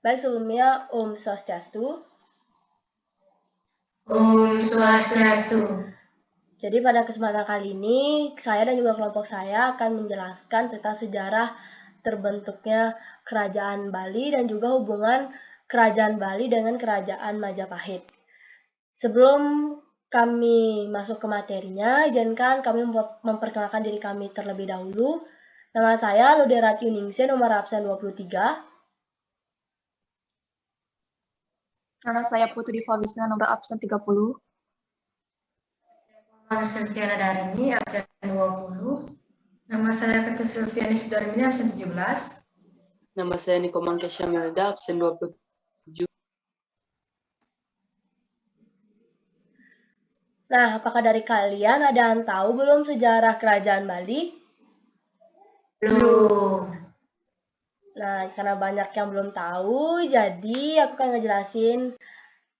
Baik, sebelumnya Om Swastiastu. Om Swastiastu. Jadi pada kesempatan kali ini, saya dan juga kelompok saya akan menjelaskan tentang sejarah terbentuknya Kerajaan Bali dan juga hubungan Kerajaan Bali dengan Kerajaan Majapahit. Sebelum kami masuk ke materinya, izinkan kami memperkenalkan diri kami terlebih dahulu. Nama saya Luderat Yuningsih, nomor absen 23. Nama saya Putri Faulisna, nomor absen 30. Nama saya Tiara Darini, absen 20. Nama saya Kata Silviani Sudarmini, absen 17. Nama saya Niko Mangkesha Melda, absen 27. Nah, apakah dari kalian ada yang tahu belum sejarah Kerajaan Bali? Belum. Nah, karena banyak yang belum tahu, jadi aku akan ngejelasin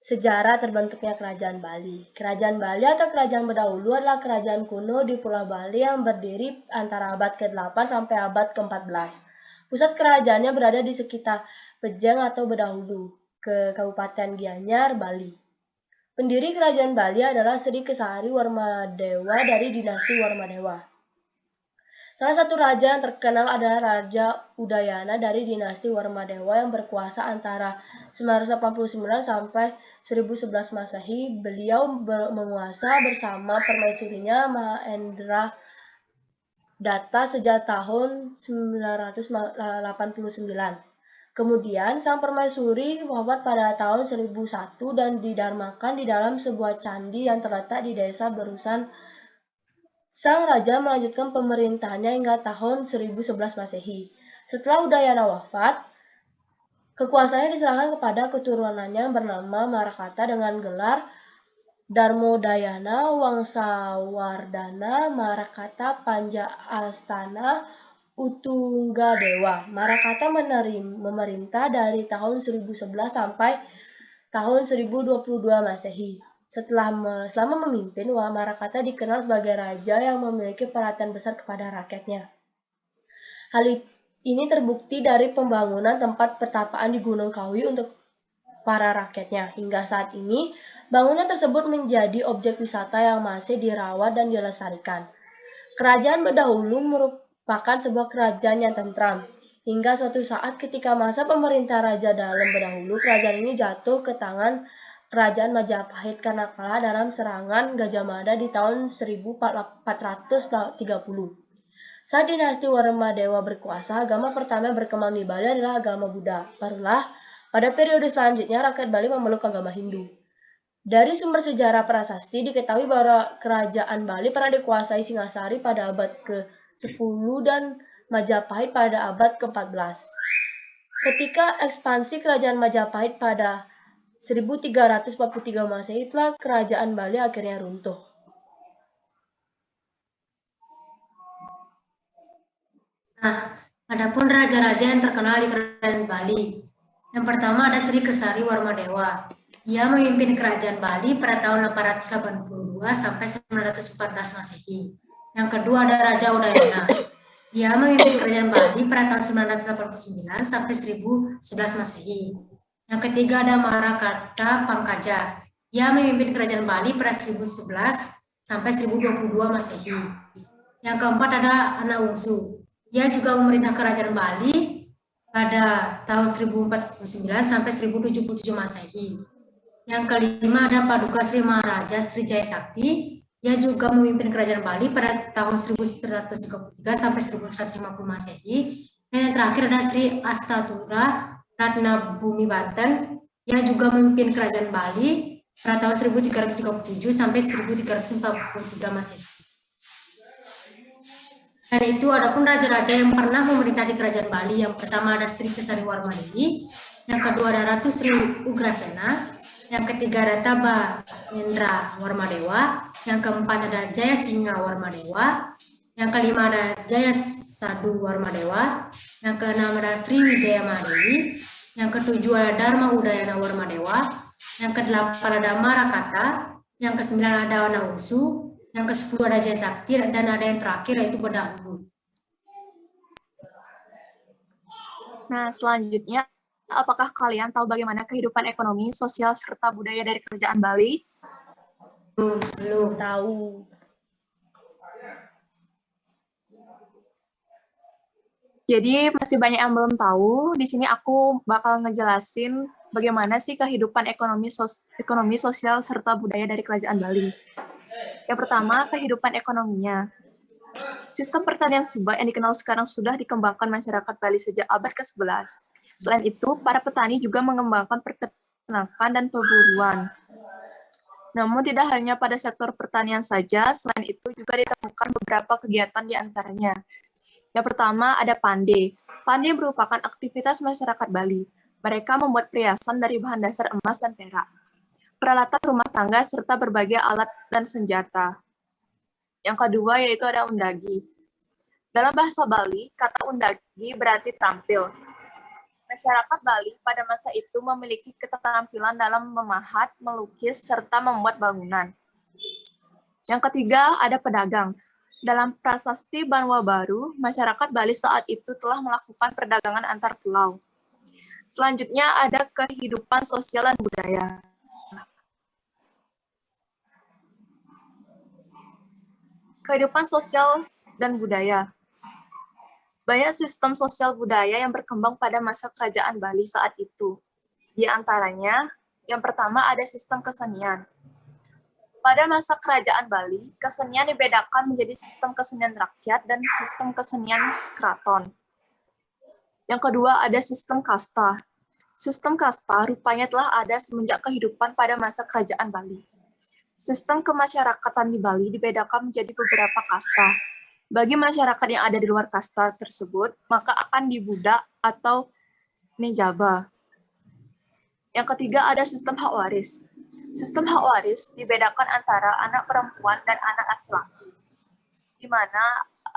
sejarah terbentuknya Kerajaan Bali. Kerajaan Bali atau Kerajaan Berdahulu adalah kerajaan kuno di Pulau Bali yang berdiri antara abad ke-8 sampai abad ke-14. Pusat kerajaannya berada di sekitar Pejeng atau Berdahulu, ke Kabupaten Gianyar, Bali. Pendiri Kerajaan Bali adalah Sri Kesari Warmadewa dari dinasti Warmadewa. Salah satu raja yang terkenal adalah Raja Udayana dari dinasti Warmadewa yang berkuasa antara 989 sampai 1011 Masehi. Beliau menguasa bersama permaisurinya Mahendra Datta sejak tahun 989. Kemudian sang permaisuri wafat pada tahun 1001 dan didharmakan di dalam sebuah candi yang terletak di desa Berusan. Sang raja melanjutkan pemerintahannya hingga tahun 1011 Masehi. Setelah Udayana wafat, kekuasaannya diserahkan kepada keturunannya yang bernama Marakata dengan gelar Darmodayana Wangsawardhana Marakata Panja Astana Utunggadewa. Marakata memerintah dari tahun 1011 sampai tahun 1022 Masehi. Selama memimpin, Marakata dikenal sebagai raja yang memiliki perhatian besar kepada rakyatnya. Hal ini terbukti dari pembangunan tempat pertapaan di Gunung Kawi untuk para rakyatnya. Hingga saat ini, bangunan tersebut menjadi objek wisata yang masih dirawat dan dilestarikan. Kerajaan Berdahulu merupakan sebuah kerajaan yang tentram. Hingga suatu saat ketika masa pemerintah Raja Dalem Berdahulu, kerajaan ini jatuh ke tangan Kerajaan Majapahit karena kalah dalam serangan Gajah Mada di tahun 1430. Saat dinasti Warmadewa berkuasa, agama pertama yang berkembang di Bali adalah agama Buddha. Barulah pada periode selanjutnya rakyat Bali memeluk agama Hindu. Dari sumber sejarah prasasti diketahui bahwa kerajaan Bali pernah dikuasai Singasari pada abad ke-10 dan Majapahit pada abad ke-14. Ketika ekspansi kerajaan Majapahit pada 1343 Masehi, itulah kerajaan Bali akhirnya runtuh. Nah, adapun raja-raja yang terkenal di Kerajaan Bali. Yang pertama ada Sri Kesari Warmadewa. Ia memimpin Kerajaan Bali pada tahun 882 sampai 914 Masehi. Yang kedua ada Raja Udayana. Ia memimpin Kerajaan Bali pada tahun 989 sampai 1011 Masehi. Yang ketiga ada Marakata Pangkaja. Ia memimpin Kerajaan Bali pada 1011 sampai 1022 Masehi. Yang keempat ada Anawungsu. Ia juga memerintah Kerajaan Bali pada tahun 1049 sampai 1077 Masehi. Yang kelima ada Paduka Sri Maharaja Sri Jaya Sakti. Ia juga memimpin Kerajaan Bali pada tahun 1133 sampai 1150 Masehi. Dan yang terakhir ada Sri Astatura Ratna Bumi Banten. Ia juga memimpin Kerajaan Bali pada tahun 1337 sampai 1343 Masehi. Dan itu adapun raja-raja yang pernah memerintah di Kerajaan Bali. Yang pertama ada Sri Kesari Warmadewi, yang kedua ada Ratu Sri Ugrasena, yang ketiga ada Taba Mendra Warmadewa, yang keempat ada Jaya Singa Warmadewa, yang kelima ada Jaya Sadu Warmadewa, yang keenam ada Sri Wijaya Mahadewi, yang ketujuh ada Dharma Udayana Warmadewa, yang kedelapan ada Marakata, yang kesembilan ada Anawungsu, yang ke-10 ada Jaya Sakti, dan ada yang terakhir yaitu Berdahulu. Nah, selanjutnya apakah kalian tahu bagaimana kehidupan ekonomi, sosial, serta budaya dari Kerajaan Bali? Belum. Tahu. Jadi masih banyak yang belum tahu. Di sini aku bakal ngejelasin bagaimana sih kehidupan ekonomi, sosial, serta budaya dari Kerajaan Bali. Yang pertama, kehidupan ekonominya. Sistem pertanian subak yang dikenal sekarang sudah dikembangkan masyarakat Bali sejak abad ke-11. Selain itu, para petani juga mengembangkan peternakan dan perburuan. Namun tidak hanya pada sektor pertanian saja, selain itu juga ditemukan beberapa kegiatan di antaranya. Yang pertama ada pande. Pande merupakan aktivitas masyarakat Bali. Mereka membuat perhiasan dari bahan dasar emas dan perak, peralatan rumah tangga, serta berbagai alat dan senjata. Yang kedua yaitu ada undagi. Dalam bahasa Bali, kata undagi berarti terampil. Masyarakat Bali pada masa itu memiliki keterampilan dalam memahat, melukis, serta membuat bangunan. Yang ketiga ada pedagang. Dalam prasasti Banwa Baru, masyarakat Bali saat itu telah melakukan perdagangan antar pulau. Selanjutnya ada kehidupan sosial dan budaya. Kehidupan sosial dan budaya. Banyak sistem sosial budaya yang berkembang pada masa kerajaan Bali saat itu. Di antaranya, yang pertama ada sistem kesenian. Pada masa kerajaan Bali, kesenian dibedakan menjadi sistem kesenian rakyat dan sistem kesenian keraton. Yang kedua ada sistem kasta. Sistem kasta rupanya telah ada semenjak kehidupan pada masa kerajaan Bali. Sistem kemasyarakatan di Bali dibedakan menjadi beberapa kasta. Bagi masyarakat yang ada di luar kasta tersebut, maka akan dibudak atau nijaba. Yang ketiga ada sistem hak waris. Sistem hak waris dibedakan antara anak perempuan dan anak laki-laki, di mana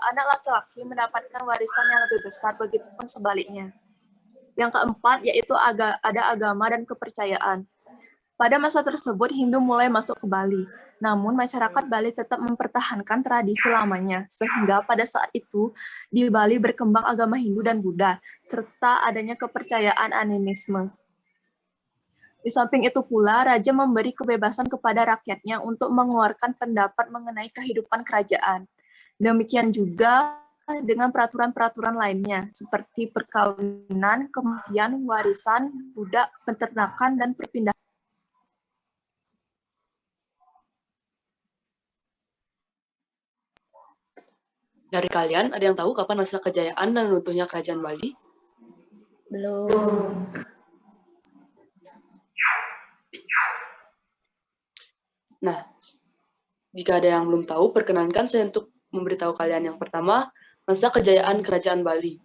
anak laki-laki mendapatkan warisan yang lebih besar, begitupun sebaliknya. Yang keempat yaitu ada agama dan kepercayaan. Pada masa tersebut, Hindu mulai masuk ke Bali. Namun, masyarakat Bali tetap mempertahankan tradisi lamanya, sehingga pada saat itu, di Bali berkembang agama Hindu dan Buddha, serta adanya kepercayaan animisme. Di samping itu pula, Raja memberi kebebasan kepada rakyatnya untuk mengeluarkan pendapat mengenai kehidupan kerajaan. Demikian juga dengan peraturan-peraturan lainnya, seperti perkawinan, kematian, warisan, budak, peternakan, dan perpindahan. Dari kalian, ada yang tahu kapan masa kejayaan dan runtuhnya kerajaan Bali? Belum. Nah, jika ada yang belum tahu, perkenankan saya untuk memberitahu kalian yang pertama, masa kejayaan kerajaan Bali.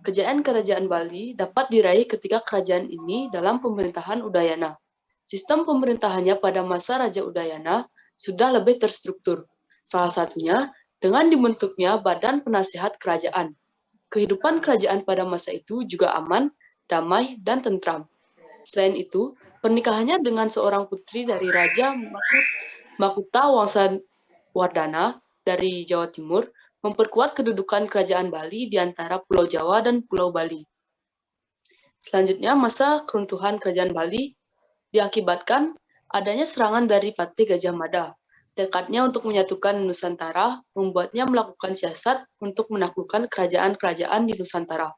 Kejayaan kerajaan Bali dapat diraih ketika kerajaan ini dalam pemerintahan Udayana. Sistem pemerintahannya pada masa Raja Udayana sudah lebih terstruktur. Salah satunya dengan dibentuknya Badan Penasihat Kerajaan. Kehidupan kerajaan pada masa itu juga aman, damai, dan tentram. Selain itu, pernikahannya dengan seorang putri dari Raja Makuta Wangsa Wardana dari Jawa Timur memperkuat kedudukan kerajaan Bali di antara Pulau Jawa dan Pulau Bali. Selanjutnya, masa keruntuhan kerajaan Bali diakibatkan adanya serangan dari Patih Gajah Mada. Tekadnya untuk menyatukan Nusantara membuatnya melakukan siasat untuk menaklukkan kerajaan-kerajaan di Nusantara.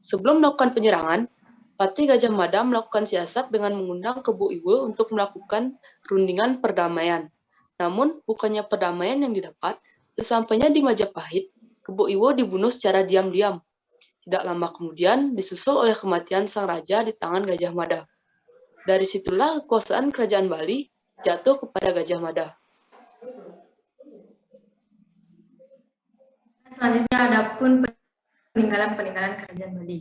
Sebelum melakukan penyerangan, Patih Gajah Mada melakukan siasat dengan mengundang Kebu Iwo untuk melakukan rundingan perdamaian. Namun, bukannya perdamaian yang didapat, sesampainya di Majapahit, Kebu Iwo dibunuh secara diam-diam. Tidak lama kemudian, disusul oleh kematian sang raja di tangan Gajah Mada. Dari situlah kekuasaan kerajaan Bali jatuh kepada Gajah Mada. Selanjutnya ada pun peninggalan-peninggalan kerajaan Bali.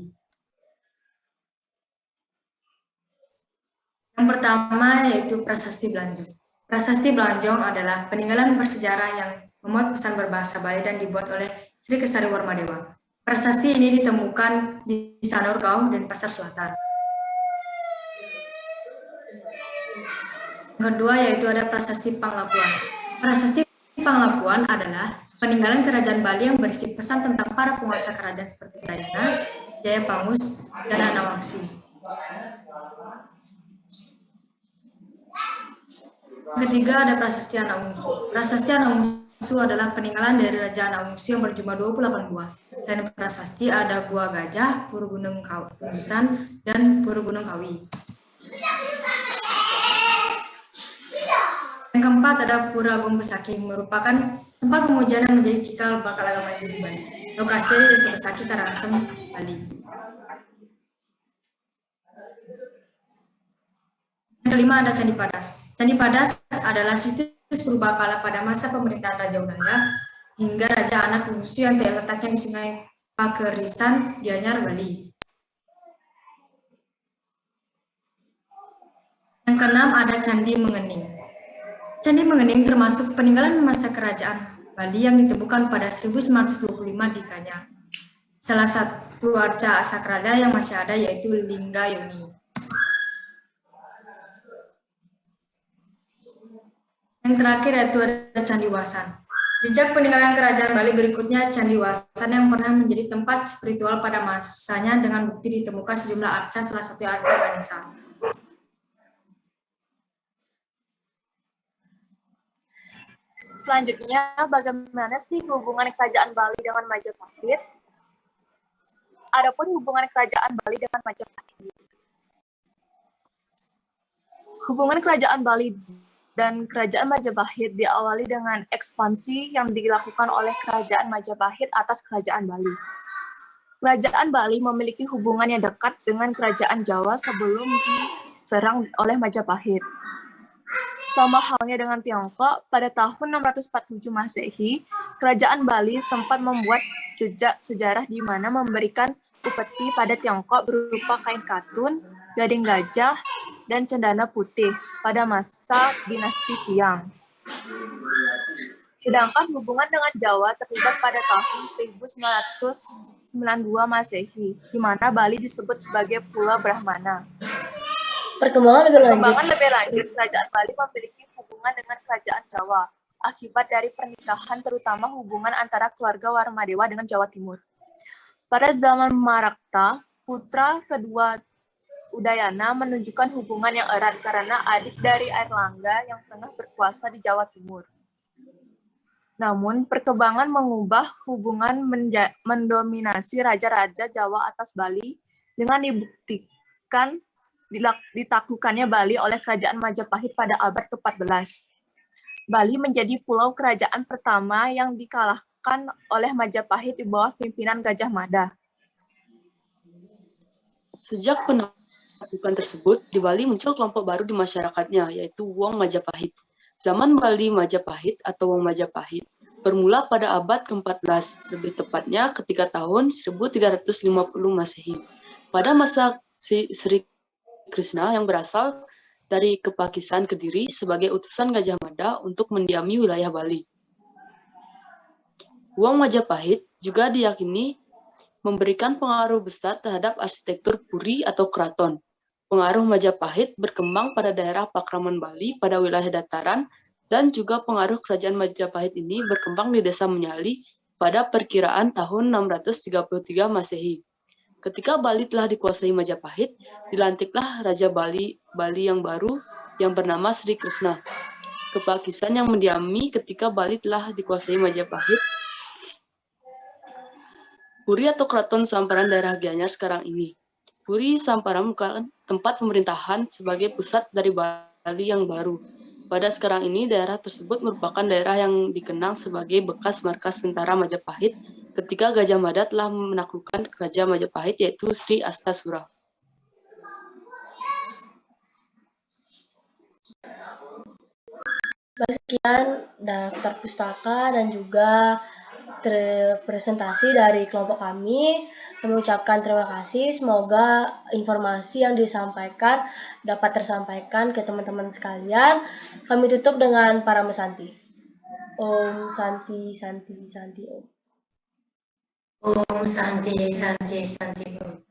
Yang pertama yaitu Prasasti Blanjong. Prasasti Blanjong adalah peninggalan bersejarah yang memuat pesan berbahasa Bali dan dibuat oleh Sri Kesari Warmadewa. Prasasti ini ditemukan di Sanur Gaung dan Pasar Selatan. Yang kedua yaitu ada Prasasti Panglapuan. Prasasti Panglapuan adalah peninggalan kerajaan Bali yang berisi pesan tentang para penguasa kerajaan seperti Dayana, Jayapangus, dan Anawangsi. Ketiga ada Prasasti Anak Wungsu. Prasasti Anak Wungsu adalah peninggalan dari Raja Anak Wungsu yang berjumlah 28 buah. Selain prasasti ada Gua Gajah, Pura Gunung Kudusan, dan Pura Gunung Kawi. Yang keempat ada Pura Gombesaki, merupakan tempat pemujaan yang menjadi cikal bakal agama Hindu di Bali. Lokasi di Desa Besaki, Karangasem, Bali. Yang kelima ada Candi Padas. Candi Padas adalah situs purbakala pada masa pemerintahan Raja Unaya hingga Raja Anak Wungsu yang terletaknya di Sungai Pakerisan, Gianyar, Bali. Yang keenam ada Candi Mengening. Candi Mengening termasuk peninggalan masa kerajaan Bali yang ditemukan pada 1925 di Gianyar. Salah satu arca sakrada yang masih ada yaitu Lingga Yoni. Yang terakhir yaitu ada Candi Wasan. Jejak peninggalan kerajaan Bali berikutnya Candi Wasan yang pernah menjadi tempat spiritual pada masanya dengan bukti ditemukan sejumlah arca, salah satu arca Ganesha. Selanjutnya, bagaimana sih hubungan kerajaan Bali dengan Majapahit? Adapun hubungan kerajaan Bali dengan Majapahit. Hubungan kerajaan Bali dan kerajaan Majapahit diawali dengan ekspansi yang dilakukan oleh kerajaan Majapahit atas kerajaan Bali. Kerajaan Bali memiliki hubungan yang dekat dengan kerajaan Jawa sebelum diserang oleh Majapahit. Sama halnya dengan Tiongkok, pada tahun 647 Masehi, kerajaan Bali sempat membuat jejak sejarah di mana memberikan upeti pada Tiongkok berupa kain katun, gading gajah, dan cendana putih pada masa dinasti Tiang. Sedangkan hubungan dengan Jawa terlibat pada tahun 1992 Masehi, di mana Bali disebut sebagai Pulau Brahmana. Perkembangan lebih lanjut, kerajaan Bali memiliki hubungan dengan kerajaan Jawa akibat dari pernikahan, terutama hubungan antara keluarga Warmadewa dengan Jawa Timur. Pada zaman Marakta, putra kedua Udayana menunjukkan hubungan yang erat karena adik dari Airlangga yang tengah berkuasa di Jawa Timur. Namun, perkembangan mengubah hubungan mendominasi raja-raja Jawa atas Bali dengan dibuktikan ditaklukkannya Bali oleh kerajaan Majapahit pada abad ke-14. Bali menjadi pulau kerajaan pertama yang dikalahkan oleh Majapahit di bawah pimpinan Gajah Mada. Sejak penaklukan tersebut, di Bali muncul kelompok baru di masyarakatnya, yaitu Wong Majapahit. Zaman Bali Majapahit atau Wong Majapahit bermula pada abad ke-14, lebih tepatnya ketika tahun 1350 Masehi. Pada masa Sri Krishna yang berasal dari Kepakisan Kediri sebagai utusan Gajah Mada untuk mendiami wilayah Bali. Wong Majapahit juga diyakini memberikan pengaruh besar terhadap arsitektur puri atau keraton. Pengaruh Majapahit berkembang pada daerah Pakraman Bali pada wilayah dataran, dan juga pengaruh kerajaan Majapahit ini berkembang di desa Menyali pada perkiraan tahun 633 Masehi. Ketika Bali telah dikuasai Majapahit, dilantiklah Raja Bali yang baru yang bernama Sri Krishna. Kepakisan yang mendiami ketika Bali telah dikuasai Majapahit. Puri atau Keraton Samparan daerah Gianyar sekarang ini. Puri Samparan merupakan tempat pemerintahan sebagai pusat dari Bali yang baru. Pada sekarang ini, daerah tersebut merupakan daerah yang dikenang sebagai bekas markas tentara Majapahit ketika Gajah Mada telah menaklukkan Raja Majapahit yaitu Sri Astasura. Sekian daftar pustaka dan juga presentasi dari kelompok kami. Kami ucapkan terima kasih. Semoga informasi yang disampaikan dapat tersampaikan ke teman-teman sekalian. Kami tutup dengan Parama Santi. Om Santi Santi Santi Om. Om Santi Santi Santi Om.